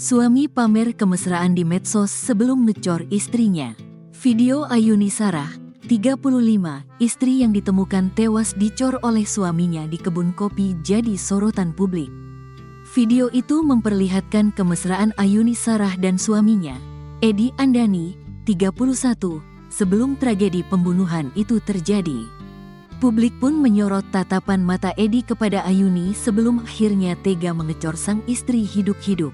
Suami pamer kemesraan di medsos sebelum ngecor istrinya. Video Ayuni Sarah, 35, istri yang ditemukan tewas dicor oleh suaminya di kebun kopi jadi sorotan publik. Video itu memperlihatkan kemesraan Ayuni Sarah dan suaminya, Edi Andani, 31, sebelum tragedi pembunuhan itu terjadi. Publik pun menyorot tatapan mata Edi kepada Ayuni sebelum akhirnya tega mengecor sang istri hidup-hidup.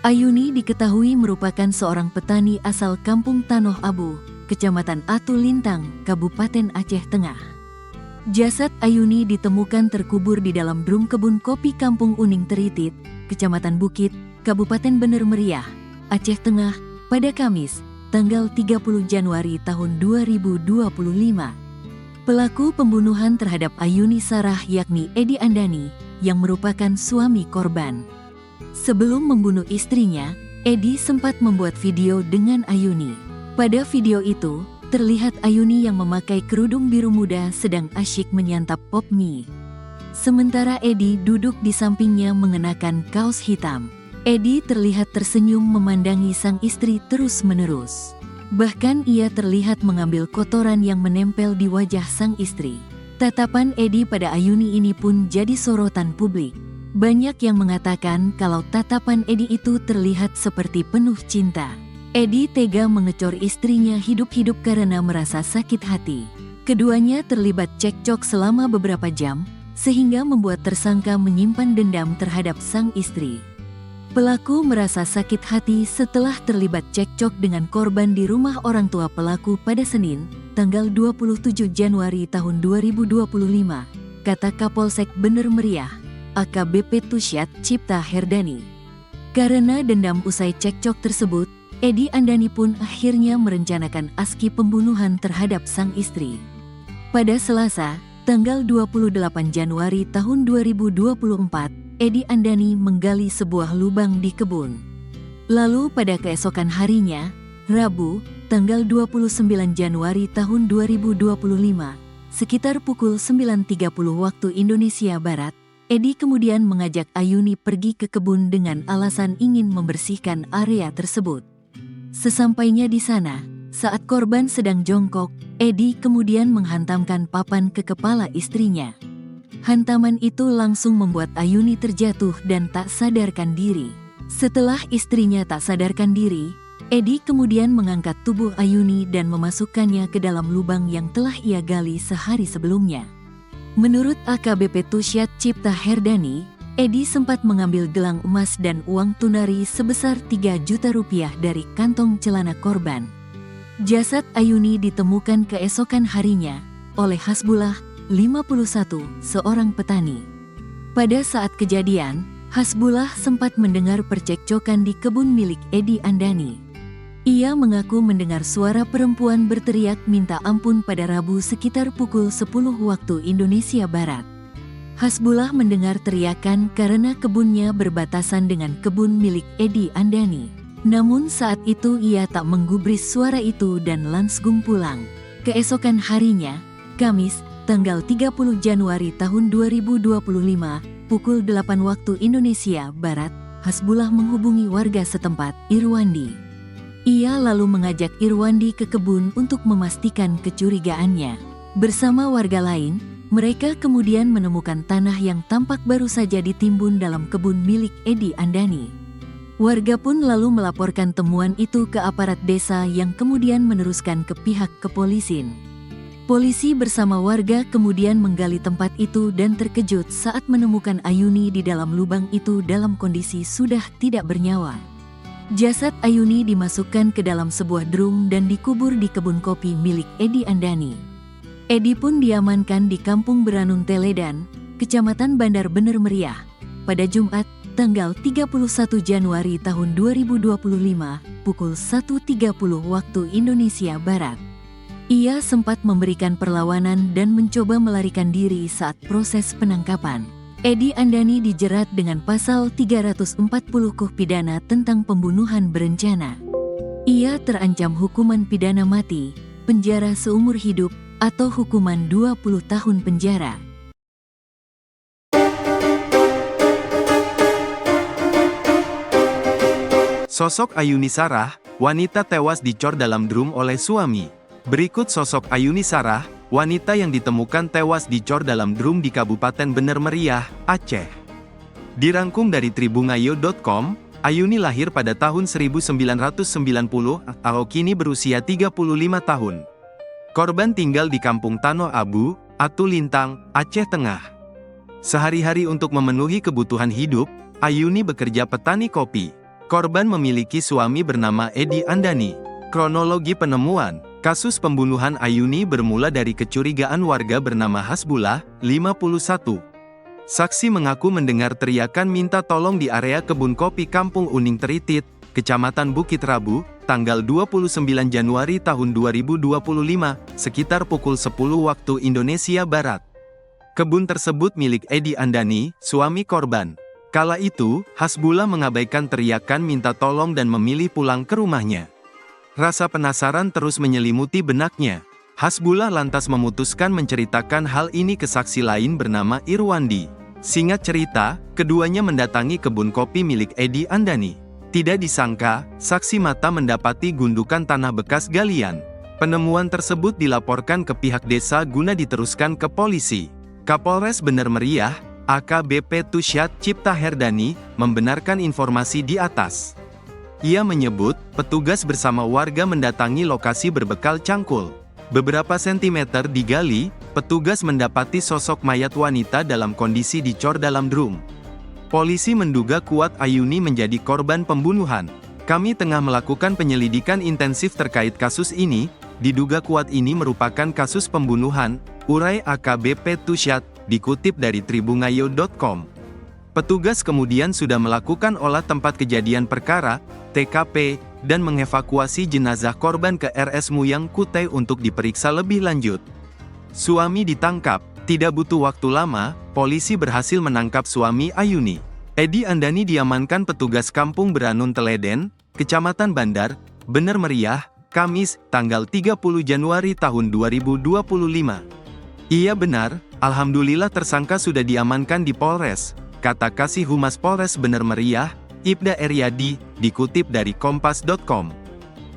Ayuni diketahui merupakan seorang petani asal Kampung Tanoh Abu, Kecamatan Atu Lintang, Kabupaten Aceh Tengah. Jasad Ayuni ditemukan terkubur di dalam drum kebun kopi Kampung Uning Teritit, Kecamatan Bukit, Kabupaten Bener Meriah, Aceh Tengah, pada Kamis, tanggal 30 Januari tahun 2025. Pelaku pembunuhan terhadap Ayuni Sarah yakni Edi Andani, yang merupakan suami korban. Sebelum membunuh istrinya, Edi sempat membuat video dengan Ayuni. Pada video itu, terlihat Ayuni yang memakai kerudung biru muda sedang asyik menyantap pop mie. Sementara Edi duduk di sampingnya mengenakan kaos hitam. Edi terlihat tersenyum memandangi sang istri terus-menerus. Bahkan ia terlihat mengambil kotoran yang menempel di wajah sang istri. Tatapan Edi pada Ayuni ini pun jadi sorotan publik. Banyak yang mengatakan kalau tatapan Edi itu terlihat seperti penuh cinta. Edi tega mengecor istrinya hidup-hidup karena merasa sakit hati. Keduanya terlibat cekcok selama beberapa jam, sehingga membuat tersangka menyimpan dendam terhadap sang istri. Pelaku merasa sakit hati setelah terlibat cekcok dengan korban di rumah orang tua pelaku pada Senin, tanggal 27 Januari tahun 2025, kata Kapolsek Bener Meriah, AKBP Tusyat Cipta Herdani. Karena dendam usai cekcok tersebut, Edi Andani pun akhirnya merencanakan aksi pembunuhan terhadap sang istri. Pada Selasa, tanggal 28 Januari tahun 2024, Edi Andani menggali sebuah lubang di kebun. Lalu pada keesokan harinya, Rabu, tanggal 29 Januari tahun 2025, sekitar pukul 9.30 waktu Indonesia Barat, Edi kemudian mengajak Ayuni pergi ke kebun dengan alasan ingin membersihkan area tersebut. Sesampainya di sana, saat korban sedang jongkok, Edi kemudian menghantamkan papan ke kepala istrinya. Hantaman itu langsung membuat Ayuni terjatuh dan tak sadarkan diri. Setelah istrinya tak sadarkan diri, Edi kemudian mengangkat tubuh Ayuni dan memasukkannya ke dalam lubang yang telah ia gali sehari sebelumnya. Menurut AKBP Tusyat Cipta Herdani, Edi sempat mengambil gelang emas dan uang tunai sebesar 3 juta rupiah dari kantong celana korban. Jasad Ayuni ditemukan keesokan harinya oleh Hasbullah, 51, seorang petani. Pada saat kejadian, Hasbullah sempat mendengar percekcokan di kebun milik Edi Andani. Ia mengaku mendengar suara perempuan berteriak minta ampun pada Rabu sekitar pukul 10 waktu Indonesia Barat. Hasbullah mendengar teriakan karena kebunnya berbatasan dengan kebun milik Edi Andani. Namun saat itu ia tak menggubris suara itu dan langsung pulang. Keesokan harinya, Kamis, tanggal 30 Januari tahun 2025, pukul 8 waktu Indonesia Barat, Hasbullah menghubungi warga setempat, Irwandi. Ia lalu mengajak Irwandi ke kebun untuk memastikan kecurigaannya. Bersama warga lain, mereka kemudian menemukan tanah yang tampak baru saja ditimbun dalam kebun milik Edi Andani. Warga pun lalu melaporkan temuan itu ke aparat desa yang kemudian meneruskan ke pihak kepolisian. Polisi bersama warga kemudian menggali tempat itu dan terkejut saat menemukan Ayuni di dalam lubang itu dalam kondisi sudah tidak bernyawa. Jasad Ayuni dimasukkan ke dalam sebuah drum dan dikubur di kebun kopi milik Edi Andani. Edi pun diamankan di Kampung Beranun Teledan, Kecamatan Bandar Bener Meriah, pada Jumat, tanggal 31 Januari tahun 2025, pukul 1.30 waktu Indonesia Barat. Ia sempat memberikan perlawanan dan mencoba melarikan diri saat proses penangkapan. Edi Andani dijerat dengan pasal 340 KUH pidana tentang pembunuhan berencana. Ia terancam hukuman pidana mati, penjara seumur hidup, atau hukuman 20 tahun penjara. Sosok Ayuni Sarah, wanita tewas dicor dalam drum oleh suami. Berikut sosok Ayuni Sarah, wanita yang ditemukan tewas dicor dalam drum di Kabupaten Bener Meriah, Aceh. Dirangkum dari tribungayo.com, Ayuni lahir pada tahun 1990, atau kini berusia 35 tahun. Korban tinggal di Kampung Tanoh Abu, Atu Lintang, Aceh Tengah. Sehari-hari untuk memenuhi kebutuhan hidup, Ayuni bekerja petani kopi. Korban memiliki suami bernama Edi Andani. Kronologi penemuan, kasus pembunuhan Ayuni bermula dari kecurigaan warga bernama Hasbullah, 51. Saksi mengaku mendengar teriakan minta tolong di area kebun kopi Kampung Uning Teritit, Kecamatan Bukit Rabu, tanggal 29 Januari tahun 2025, sekitar pukul 10 waktu Indonesia Barat. Kebun tersebut milik Edi Andani, suami korban. Kala itu, Hasbullah mengabaikan teriakan minta tolong dan memilih pulang ke rumahnya. Rasa penasaran terus menyelimuti benaknya. Hasbullah lantas memutuskan menceritakan hal ini ke saksi lain bernama Irwandi. Singkat cerita, keduanya mendatangi kebun kopi milik Edi Andani. Tidak disangka, saksi mata mendapati gundukan tanah bekas galian. Penemuan tersebut dilaporkan ke pihak desa guna diteruskan ke polisi. Kapolres Bener Meriah, AKBP Tusyat Cipta Herdani, membenarkan informasi di atas. Ia menyebut, petugas bersama warga mendatangi lokasi berbekal cangkul. Beberapa sentimeter digali, petugas mendapati sosok mayat wanita dalam kondisi dicor dalam drum. Polisi menduga kuat Ayuni menjadi korban pembunuhan. Kami tengah melakukan penyelidikan intensif terkait kasus ini, diduga kuat ini merupakan kasus pembunuhan, urai AKBP Tusyat, dikutip dari tribungayo.com. Petugas kemudian sudah melakukan olah tempat kejadian perkara, TKP, dan mengevakuasi jenazah korban ke RS Muyang Kutai untuk diperiksa lebih lanjut. Suami ditangkap. Tidak butuh waktu lama, polisi berhasil menangkap suami Ayuni. Edi Andani diamankan petugas Kampung Beranun Teleden, Kecamatan Bandar, Bener Meriah, Kamis, tanggal 30 Januari tahun 2025. Iya benar, alhamdulillah tersangka sudah diamankan di Polres, kata Kasih Humas Polres Bener Meriah, Ibda Eryadi, dikutip dari kompas.com.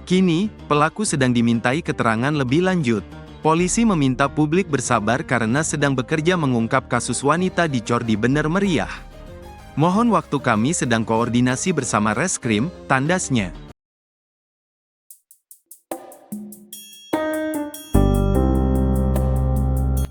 Kini, pelaku sedang dimintai keterangan lebih lanjut. Polisi meminta publik bersabar karena sedang bekerja mengungkap kasus wanita dicor di Bener Meriah. Mohon waktu, kami sedang koordinasi bersama Reskrim, tandasnya.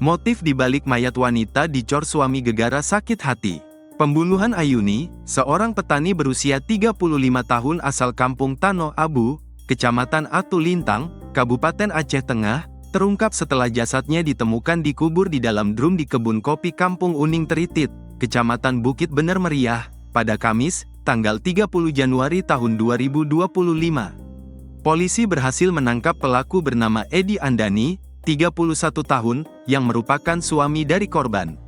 Motif dibalik mayat wanita dicor suami gegara sakit hati. Pembunuhan Ayuni, seorang petani berusia 35 tahun asal Kampung Tanoh Abu, Kecamatan Atu Lintang, Kabupaten Aceh Tengah, terungkap setelah jasadnya ditemukan dikubur di dalam drum di kebun kopi Kampung Uning Teritit, Kecamatan Bukit Bener Meriah, pada Kamis, tanggal 30 Januari tahun 2025. Polisi berhasil menangkap pelaku bernama Edi Andani, 31 tahun, yang merupakan suami dari korban.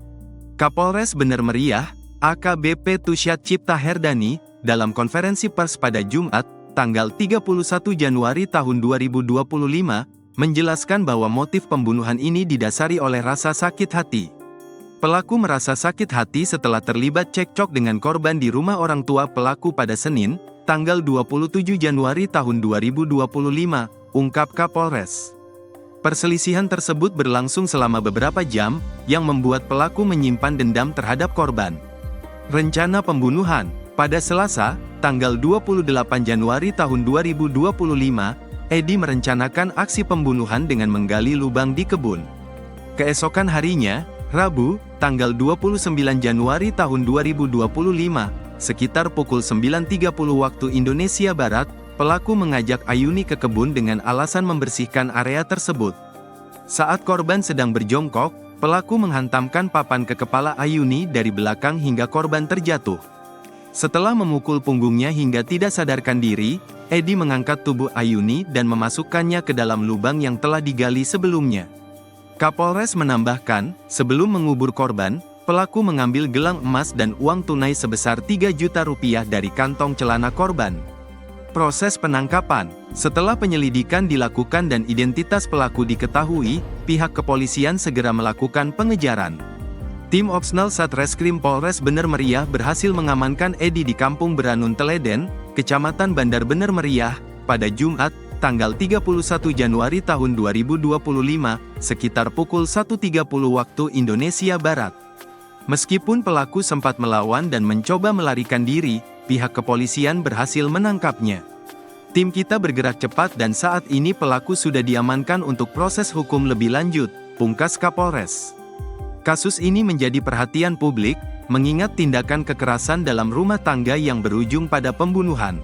Kapolres Bener Meriah, AKBP Tusyat Cipta Herdani, dalam konferensi pers pada Jumat, tanggal 31 Januari tahun 2025, menjelaskan bahwa motif pembunuhan ini didasari oleh rasa sakit hati. Pelaku merasa sakit hati setelah terlibat cekcok dengan korban di rumah orang tua pelaku pada Senin, tanggal 27 Januari tahun 2025, ungkap Kapolres. Perselisihan tersebut berlangsung selama beberapa jam, yang membuat pelaku menyimpan dendam terhadap korban. Rencana pembunuhan, pada Selasa, tanggal 28 Januari tahun 2025, Edi merencanakan aksi pembunuhan dengan menggali lubang di kebun. Keesokan harinya, Rabu, tanggal 29 Januari tahun 2025, sekitar pukul 9.30 waktu Indonesia Barat, pelaku mengajak Ayuni ke kebun dengan alasan membersihkan area tersebut. Saat korban sedang berjongkok, pelaku menghantamkan papan ke kepala Ayuni dari belakang hingga korban terjatuh. Setelah memukul punggungnya hingga tidak sadarkan diri, Edi mengangkat tubuh Ayuni dan memasukkannya ke dalam lubang yang telah digali sebelumnya. Kapolres menambahkan, sebelum mengubur korban, pelaku mengambil gelang emas dan uang tunai sebesar 3 juta rupiah dari kantong celana korban. Proses penangkapan, setelah penyelidikan dilakukan dan identitas pelaku diketahui, pihak kepolisian segera melakukan pengejaran. Tim Opsnal Satreskrim Polres Bener Meriah berhasil mengamankan Edi di Kampung Beranun Teleden, Kecamatan Bandar Bener Meriah, pada Jumat, tanggal 31 Januari tahun 2025, sekitar pukul 1.30 waktu Indonesia Barat. Meskipun pelaku sempat melawan dan mencoba melarikan diri, pihak kepolisian berhasil menangkapnya. Tim kita bergerak cepat dan saat ini pelaku sudah diamankan untuk proses hukum lebih lanjut, pungkas Kapolres. Kasus ini menjadi perhatian publik, mengingat tindakan kekerasan dalam rumah tangga yang berujung pada pembunuhan.